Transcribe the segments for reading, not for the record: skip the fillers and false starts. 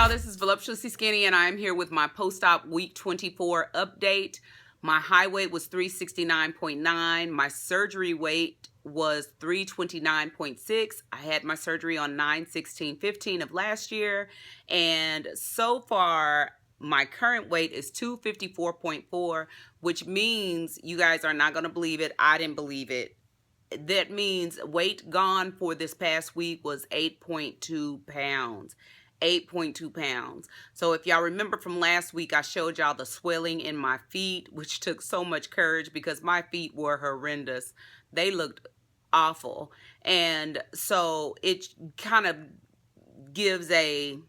y'all, this is Voluptuously Skinny, and I'm here with my post-op week 24 update. My high weight was 369.9. My surgery weight was 329.6. I had my surgery on 9/16/15 of last year, and so far my current weight is 254.4, which means you guys are not going to believe it. I didn't believe it. That means weight gone for this past week was 8.2 pounds. 8.2 pounds. So if y'all remember from last week, I showed y'all the swelling in my feet, which took so much courage because my feet were horrendous. They looked awful. And so it kind of gives a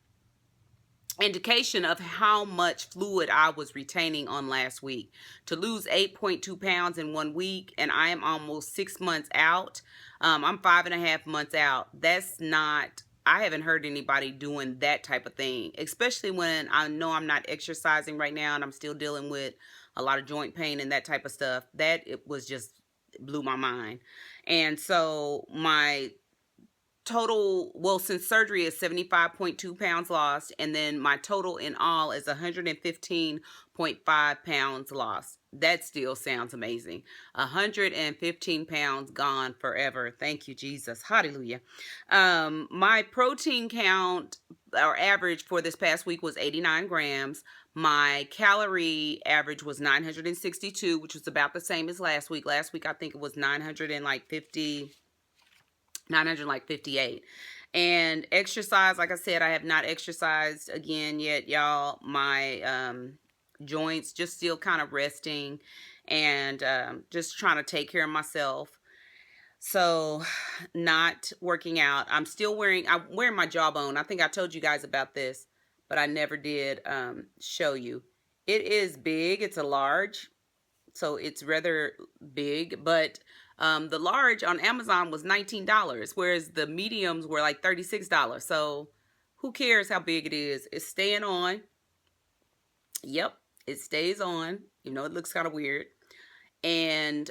indication of how much fluid I was retaining on last week. To lose 8.2 pounds in 1 week, and I am almost 6 months out. I'm 5.5 months out. That's not, I haven't heard anybody doing that type of thing, especially when I know I'm not exercising right now and I'm still dealing with a lot of joint pain and that type of stuff. That it was just blew my mind. And so my total, well, since surgery is 75.2 pounds lost, and then my total in all is 115.5 pounds lost. That still sounds amazing. 115 pounds gone forever. Thank you, Jesus. Hallelujah. My protein count or average for this past week was 89 grams. My calorie average was 962, which was about the same as last week. Last week, I think it was 958. And exercise, like I said, I have not exercised again yet, y'all. My joints just still kind of resting and just trying to take care of myself. So not working out. I'm wearing my jawbone. I think I told you guys about this, but I never did show you. It is big. It's a large. So it's rather big, but the large on Amazon was $19, whereas the mediums were like $36. So who cares how big it is? It's staying on. Yep, it stays on. You know, it looks kind of weird. And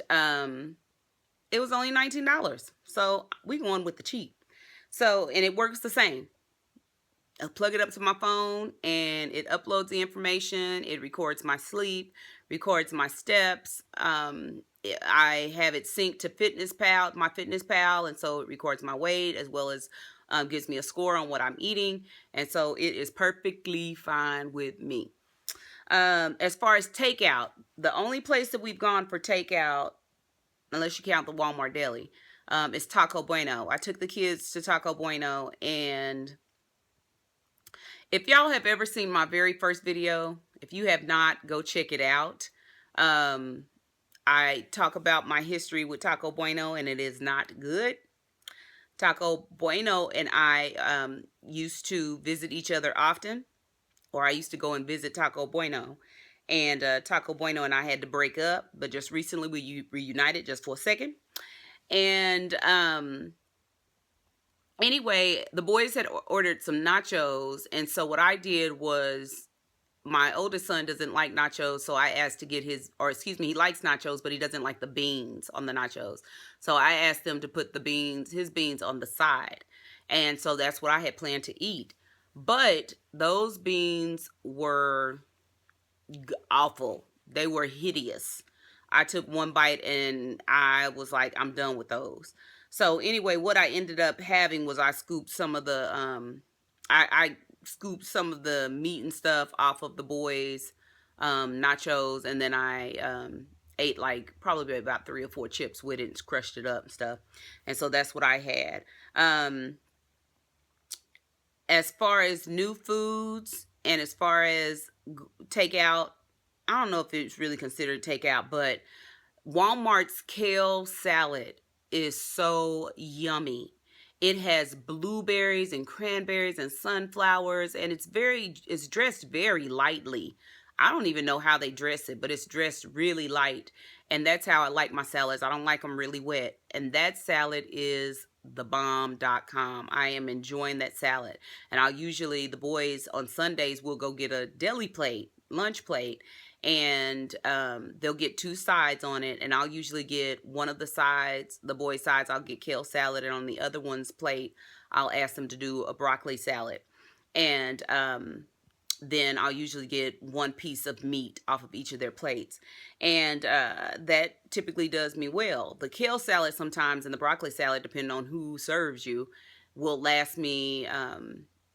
it was only $19. So we going with the cheap. So, and it works the same. I plug it up to my phone and it uploads the information. It records my sleep, records my steps. I have it synced to my Fitness Pal, and so it records my weight as well as gives me a score on what I'm eating. And so it is perfectly fine with me. As far as takeout, the only place that we've gone for takeout, unless you count the Walmart deli, is Taco Bueno. I took the kids to Taco Bueno, and if y'all have ever seen my very first video, if you have not, go check it out. I talk about my history with Taco Bueno, and it is not good. Taco Bueno and I used to visit each other often, or I used to go and visit Taco Bueno. And Taco Bueno and I had to break up, but just recently we reunited just for a second. And anyway, the boys had ordered some nachos, and so what I did was, my oldest son doesn't like nachos, so I asked to get he likes nachos, but he doesn't like the beans on the nachos. So I asked them to put his beans on the side. And so that's what I had planned to eat. But those beans were awful. They were hideous. I took one bite and I was like, I'm done with those. So anyway, what I ended up having was I scooped some of the I scooped some of the meat and stuff off of the boys' nachos, and then I ate like probably about 3 or 4 chips with it and crushed it up and stuff. And so that's what I had. As far as new foods and as far as takeout, I don't know if it's really considered takeout, but Walmart's kale salad is so yummy. It has blueberries and cranberries and sunflowers, and it's dressed very lightly. I don't even know how they dress it, but it's dressed really light. And that's how I like my salads. I don't like them really wet. And that salad is thebomb.com. I am enjoying that salad. And the boys on Sundays will go get a deli plate, lunch plate, and they'll get 2 sides on it, and I'll usually get one of the sides, the boys' sides, I'll get kale salad, and on the other one's plate, I'll ask them to do a broccoli salad. And then I'll usually get one piece of meat off of each of their plates. And that typically does me well. The kale salad sometimes and the broccoli salad, depending on who serves you, will last me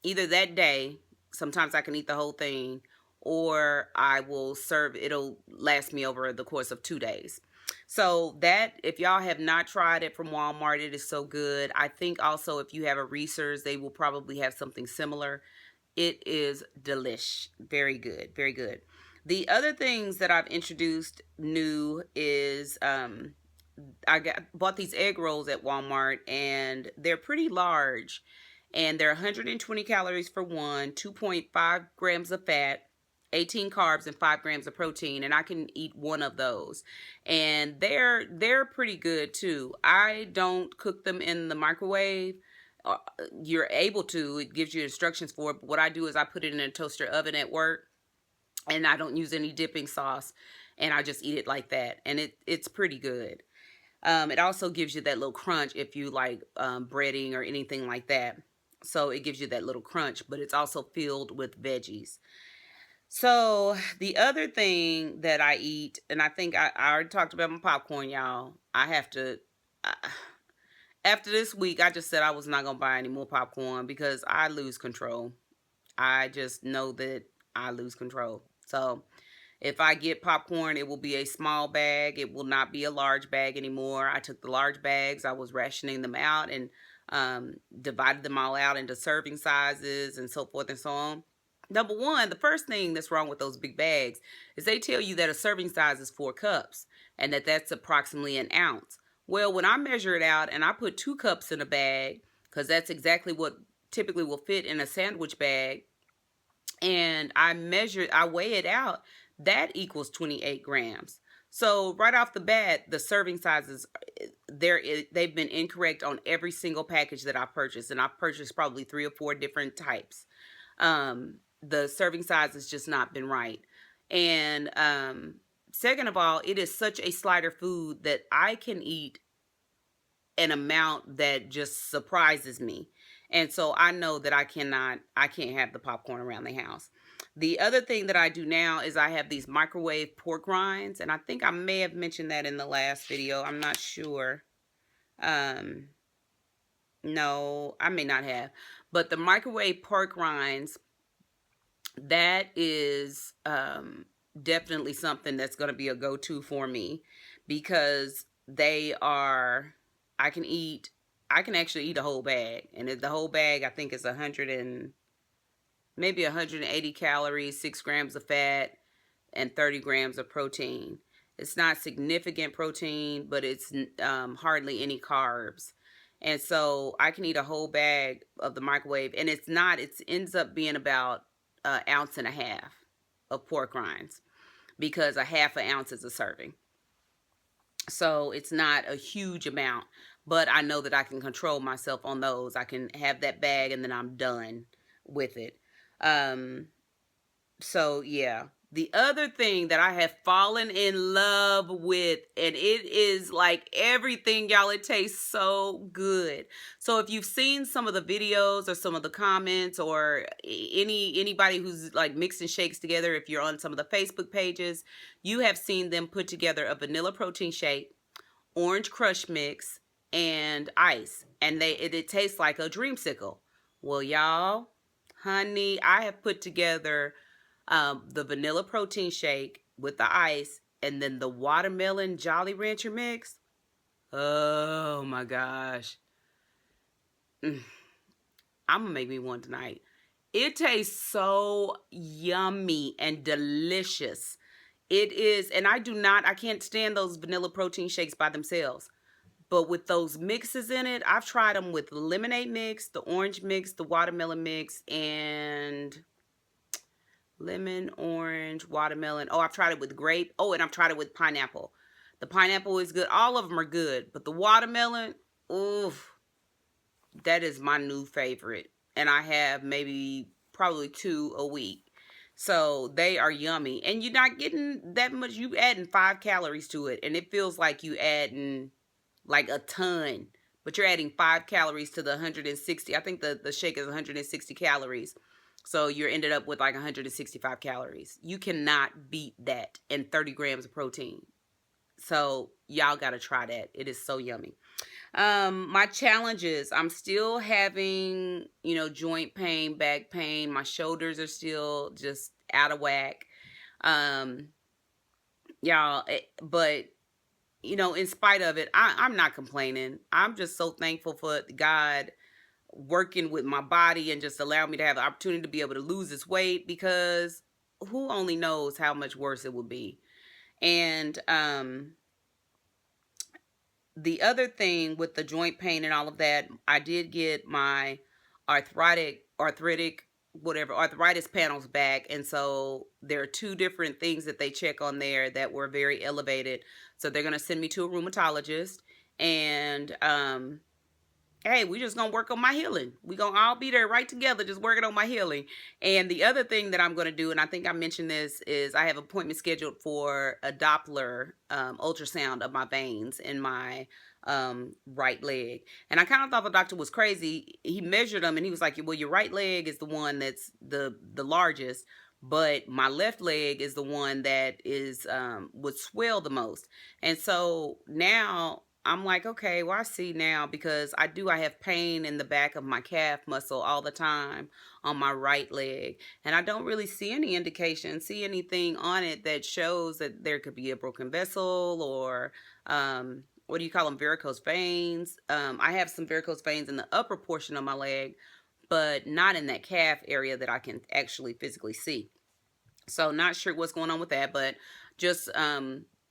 either that day. Sometimes I can eat the whole thing, or I will serve, it'll last me over the course of 2 days. So that, if y'all have not tried it from Walmart, it is so good. I think also if you have a Reese's, they will probably have something similar. It is delish. Very good. Very good. The other things that I've introduced new is bought these egg rolls at Walmart, and they're pretty large, and they're 120 calories for one, 2.5 grams of fat, 18 carbs, and 5 grams of protein, and I can eat one of those. And they're pretty good too. I don't cook them in the microwave. You're able to, it gives you instructions for it, but what I do is I put it in a toaster oven at work, and I don't use any dipping sauce, and I just eat it like that, and it's pretty good. It also gives you that little crunch if you like breading or anything like that. So it gives you that little crunch, but it's also filled with veggies. So the other thing that I eat, and I think I already talked about my popcorn, y'all. I have to, after this week, I just said I was not going to buy any more popcorn because I lose control. I just know that I lose control. So if I get popcorn, it will be a small bag. It will not be a large bag anymore. I took the large bags. I was rationing them out and divided them all out into serving sizes and so forth and so on. Number one, the first thing that's wrong with those big bags is they tell you that a serving size is 4 cups and that's approximately an ounce. Well, when I measure it out and I put 2 cups in a bag, because that's exactly what typically will fit in a sandwich bag, and I weigh it out, that equals 28 grams. So right off the bat, the serving sizes, they've been incorrect on every single package that I've purchased, and I've purchased probably 3 or 4 different types. The serving size has just not been right. And second of all, it is such a slider food that I can eat an amount that just surprises me. And so I know that I can't have the popcorn around the house. The other thing that I do now is I have these microwave pork rinds, and I think I may have mentioned that in the last video. I'm not sure. No, I may not have. But the microwave pork rinds, that is definitely something that's going to be a go-to for me, because I can actually eat a whole bag, and the whole bag I think is 180 calories, 6 grams of fat, and 30 grams of protein. It's not significant protein, but it's hardly any carbs. And so I can eat a whole bag of the microwave, and it ends up being about an ounce and a half of pork rinds, because a half an ounce is a serving. So it's not a huge amount, but I know that I can control myself on those. I can have that bag and then I'm done with it. So yeah. The other thing that I have fallen in love with, and it is like everything, y'all, it tastes so good. So if you've seen some of the videos or some of the comments, or anybody who's like mixing shakes together, if you're on some of the Facebook pages, you have seen them put together a vanilla protein shake, orange crush mix, and ice, and it tastes like a dreamsicle. Well, y'all, honey, I have put together the vanilla protein shake with the ice, and then the watermelon Jolly Rancher mix. Oh my gosh. I'm gonna make me one tonight. It tastes so yummy and delicious. It is, and I can't stand those vanilla protein shakes by themselves. But with those mixes in it, I've tried them with the lemonade mix, the orange mix, the watermelon mix, and lemon, orange, watermelon. Oh, I've tried it with grape. Oh, and I've tried it with pineapple. The pineapple is good. All of them are good. But the watermelon, oof, that is my new favorite. And I have probably 2 a week. So they are yummy. And you're not getting that much. You adding 5 calories to it. And it feels like you adding like a ton. But you're adding 5 calories to the 160. I think the shake is 160 calories. So you're ended up with like 165 calories. You cannot beat that, and 30 grams of protein. So y'all got to try that. It is so yummy. My challenges, I'm still having, joint pain, back pain. My shoulders are still just out of whack. Um, y'all, but in spite of it, I'm not complaining. I'm just so thankful for God working with my body and just allowing me to have the opportunity to be able to lose this weight, because who only knows how much worse it would be. And the other thing with the joint pain and all of that, I did get my arthritis panels back. And so there are two different things that they check on there that were very elevated. So they're going to send me to a rheumatologist. And hey, we just gonna work on my healing. We gonna all be there right together, just working on my healing. And the other thing that I'm gonna do, and I think I mentioned this, is I have an appointment scheduled for a Doppler ultrasound of my veins in my right leg. And I kind of thought the doctor was crazy. He measured them and he was like, well, your right leg is the one that's the largest, but my left leg is the one that is would swell the most. And so now I'm like, okay, well, I see now, because I have pain in the back of my calf muscle all the time on my right leg. And I don't really see any indication, see anything on it that shows that there could be a broken vessel or, what do you call them, varicose veins. I have some varicose veins in the upper portion of my leg, but not in that calf area that I can actually physically see. So not sure what's going on with that, but just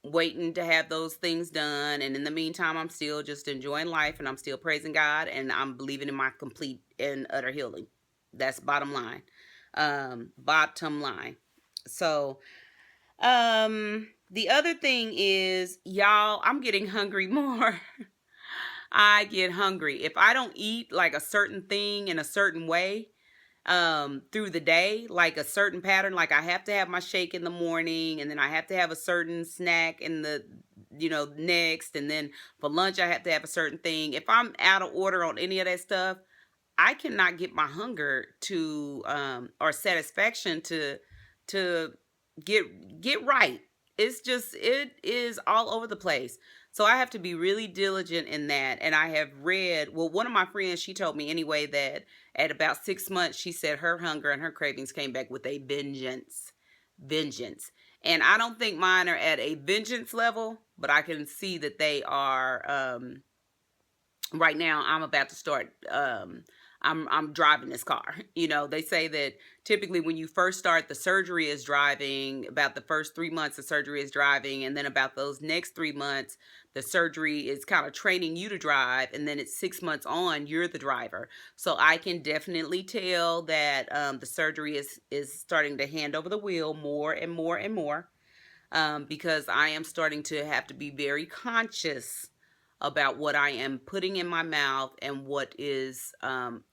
waiting to have those things done. And in the meantime, I'm still just enjoying life, and I'm still praising God, and I'm believing in my complete and utter healing. That's bottom line. Bottom line. So the other thing is, y'all, I'm getting hungry more. I get hungry. If I don't eat like a certain thing in a certain way, through the day, like a certain pattern, like I have to have my shake in the morning, and then I have to have a certain snack in the next, and then for lunch I have to have a certain thing. If I'm out of order on any of that stuff, I cannot get my hunger to or satisfaction to get right. It is all over the place. So I have to be really diligent in that. And I have read, well, one of my friends, she told me anyway that at about 6 months, she said her hunger and her cravings came back with a vengeance. And I don't think mine are at a vengeance level, but I can see that they are. Right now, I'm about to start. I'm driving this car. They say that typically when you first start, the surgery is driving. About the first 3 months, the surgery is driving, and then about those next 3 months, the surgery is kind of training you to drive, and then it's 6 months on, you're the driver. So I can definitely tell that the surgery is starting to hand over the wheel more and more and more, because I am starting to have to be very conscious about what I am putting in my mouth and what is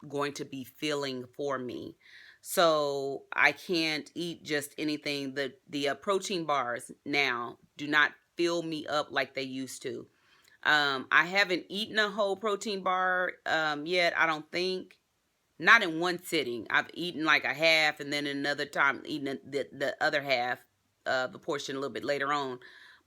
going to be filling for me. So I can't eat just anything. The protein bars now do not fill me up like they used to. I haven't eaten a whole protein bar yet, I don't think. Not in one sitting. I've eaten like a half, and then another time eating the other half, the portion a little bit later on.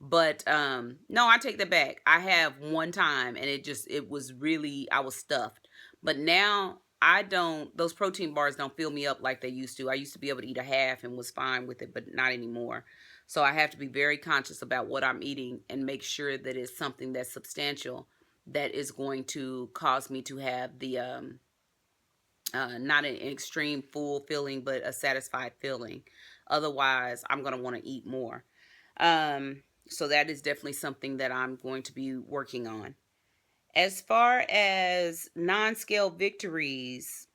But no, I take that back. I have one time, and it was really, I was stuffed. But now I don't, those protein bars don't fill me up like they used to. I used to be able to eat a half and was fine with it, but not anymore. So I have to be very conscious about what I'm eating and make sure that it's something that's substantial, that is going to cause me to have the not an extreme full feeling, but a satisfied feeling. Otherwise, I'm going to want to eat more. So that is definitely something that I'm going to be working on. As far as non-scale victories,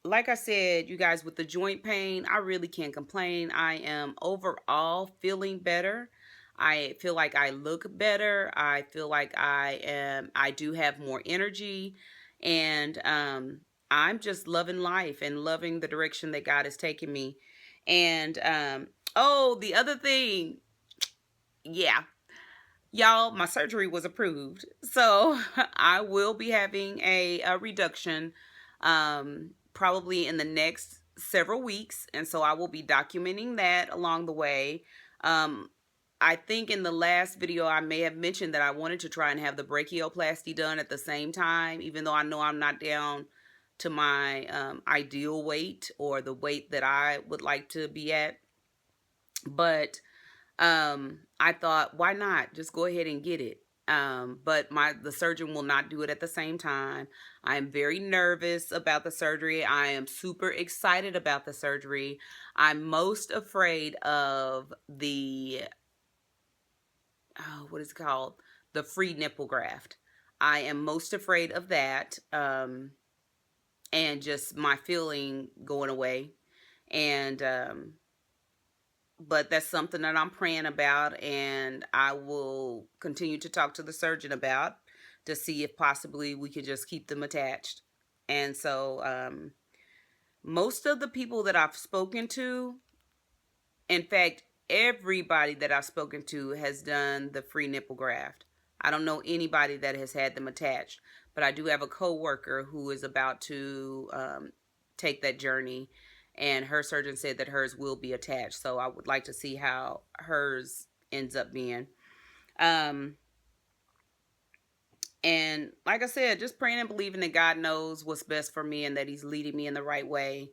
like I said, you guys, with the joint pain, I really can't complain. I am overall feeling better. I feel like I look better. I feel like I do have more energy, and I'm just loving life and loving the direction that God has taken me. And oh, the other thing, yeah, y'all, my surgery was approved. So I will be having a reduction probably in the next several weeks, and so I will be documenting that along the way. Um, I think in the last video I may have mentioned that I wanted to try and have the brachioplasty done at the same time, even though I know I'm not down to my ideal weight or the weight that I would like to be at. But I thought, why not just go ahead and get it? But the surgeon will not do it at the same time. I am very nervous about the surgery. I am super excited about the surgery. I'm most afraid of the what is it called? The free nipple graft. I am most afraid of that, and just my feeling going away. And but that's something that I'm praying about, and I will continue to talk to the surgeon about to see if possibly we could just keep them attached. And so most of the people that I've spoken to, in fact, everybody that I've spoken to has done the free nipple graft. I don't know anybody that has had them attached, but I do have a coworker who is about to take that journey, and her surgeon said that hers will be attached. So I would like to see how hers ends up being. And like I said, just praying and believing that God knows what's best for me and that he's leading me in the right way.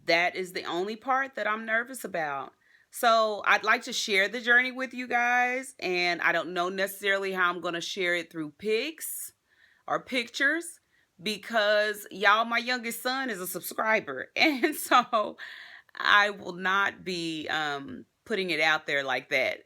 That is the only part that I'm nervous about. So I'd like to share the journey with you guys, and I don't know necessarily how I'm going to share it through pics or pictures, because y'all, my youngest son is a subscriber, and so I will not be putting it out there like that.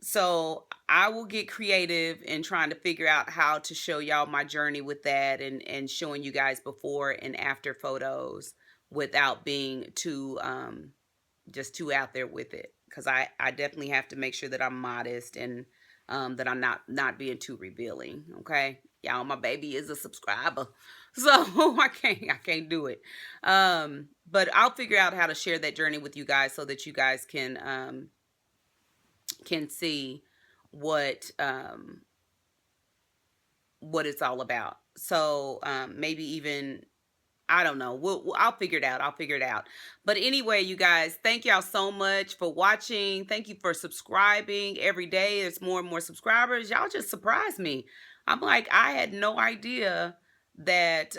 So I will get creative in trying to figure out how to show y'all my journey with that, and showing you guys before and after photos without being too just too out there with it, because I definitely have to make sure that I'm modest, and that I'm not being too revealing. Okay, y'all, my baby is a subscriber, so I can't do it. But I'll figure out how to share that journey with you guys so that you guys can see what it's all about. So maybe even, I don't know. I'll figure it out. I'll figure it out. But anyway, you guys, thank y'all so much for watching. Thank you for subscribing. Every day there's more and more subscribers. Y'all just surprised me. I'm like, I had no idea that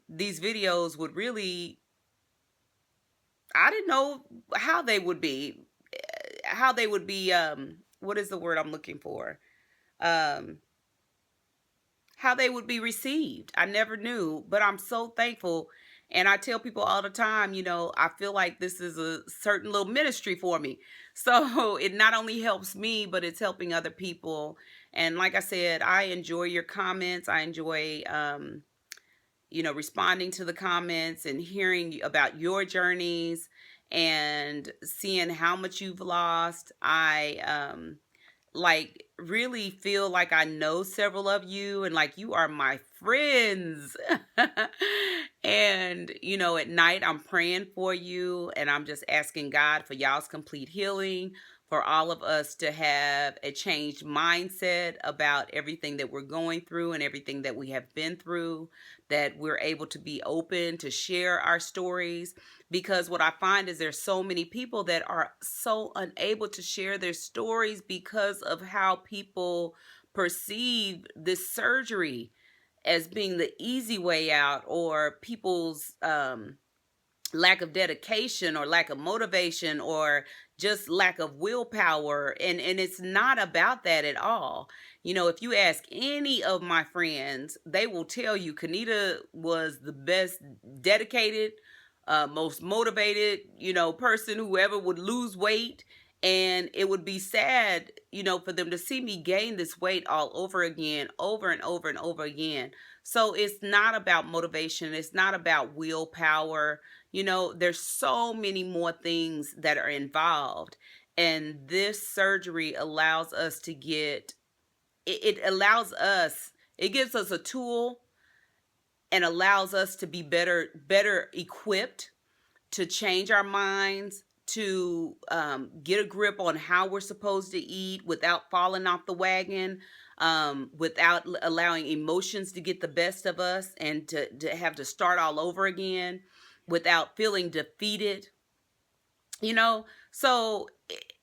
these videos would really, I didn't know how they would be. What is the word I'm looking for? How they would be received. I never knew, but I'm so thankful. And I tell people all the time, I feel like this is a certain little ministry for me. So it not only helps me, but it's helping other people. And like I said, I enjoy your comments. I enjoy, responding to the comments and hearing about your journeys and seeing how much you've lost. I really feel like I know several of you, and like you are my friends. And at night I'm praying for you, and I'm just asking God for y'all's complete healing, for all of us to have a changed mindset about everything that we're going through and everything that we have been through, that we're able to be open to share our stories. Because what I find is there's so many people that are so unable to share their stories because of how people perceive this surgery as being the easy way out, or people's lack of dedication or lack of motivation or just lack of willpower. And it's not about that at all. If you ask any of my friends, they will tell you Kanita was the best dedicated, most motivated, person who ever would lose weight. And it would be sad, for them to see me gain this weight all over again, over and over and over again. So it's not about motivation. It's not about willpower. There's so many more things that are involved. And this surgery allows us to it gives us a tool and allows us to be better equipped to change our minds, to get a grip on how we're supposed to eat without falling off the wagon, without allowing emotions to get the best of us and to have to start all over again, without feeling defeated, you know. So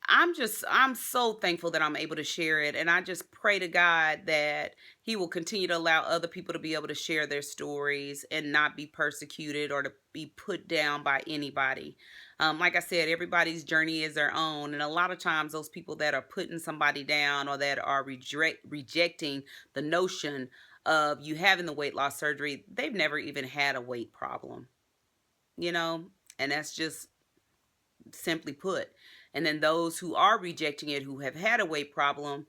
I'm so thankful that I'm able to share it, and I just pray to God that he will continue to allow other people to be able to share their stories and not be persecuted or to be put down by anybody. Like I said, everybody's journey is their own, and a lot of times those people that are putting somebody down or that are rejecting the notion of you having the weight loss surgery, they've never even had a weight problem, you know. And that's just simply put. And then those who are rejecting it, who have had a weight problem,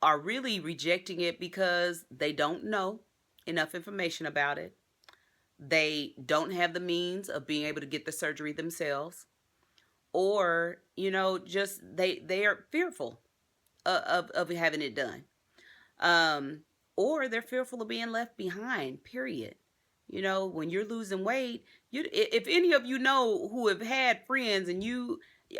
are really rejecting it because they don't know enough information about it. They don't have the means of being able to get the surgery themselves, or just they are fearful of having it done, or they're fearful of being left behind. Period. When you're losing weight, if any of you know who have had friends and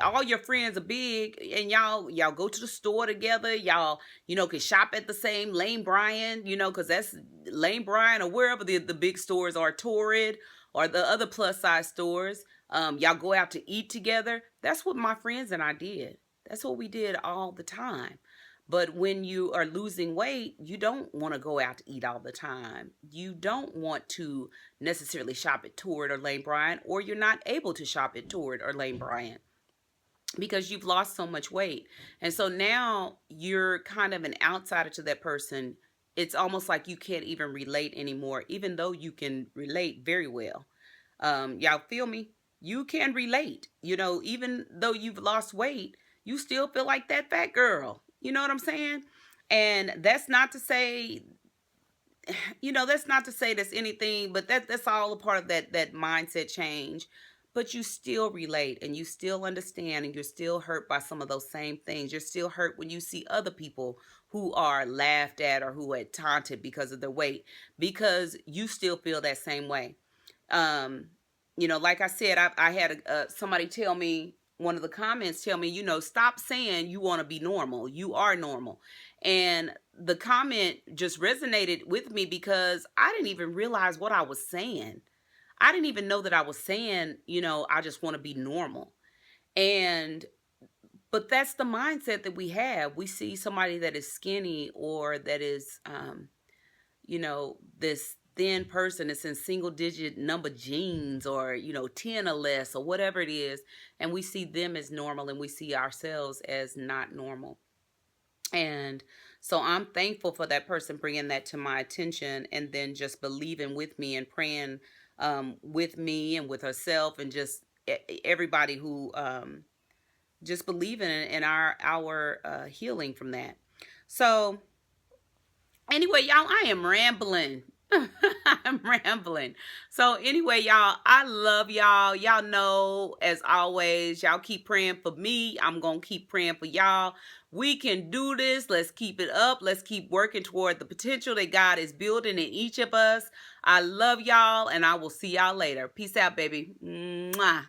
all your friends are big and y'all go to the store together, y'all can shop at the same Lane Bryant, because that's Lane Bryant or wherever the big stores are, Torrid or the other plus size stores. Y'all go out to eat together. That's what my friends and I did. That's what we did all the time. But when you are losing weight, you don't want to go out to eat all the time. You don't want to necessarily shop at Torrid or Lane Bryant, or you're not able to shop at Torrid or Lane Bryant because you've lost so much weight. And so now you're kind of an outsider to that person. It's almost like you can't even relate anymore, even though you can relate very well. Y'all feel me? You can relate. Even though you've lost weight, you still feel like that fat girl. You know what I'm saying? And that's not to say, that's anything, but that's all a part of that mindset change. But you still relate and you still understand, and you're still hurt by some of those same things. You're still hurt when you see other people who are laughed at or who are taunted because of their weight, because you still feel that same way. Like I said, I had somebody tell me, one of the comments tell me, stop saying you want to be normal. You are normal. And the comment just resonated with me because I didn't even realize what I was saying. I didn't even know that I was saying, I just want to be normal. But that's the mindset that we have. We see somebody that is skinny or that is, this thin person that's in single digit number jeans or 10 or less or whatever it is, and we see them as normal and we see ourselves as not normal. And so I'm thankful for that person bringing that to my attention, and then just believing with me and praying with me and with herself, and just everybody who just believing in our healing from that. So anyway, y'all, I am rambling. I'm rambling. So anyway, y'all, I love y'all. Y'all know, as always, y'all keep praying for me. I'm going to keep praying for y'all. We can do this. Let's keep it up. Let's keep working toward the potential that God is building in each of us. I love y'all, and I will see y'all later. Peace out, baby. Mwah.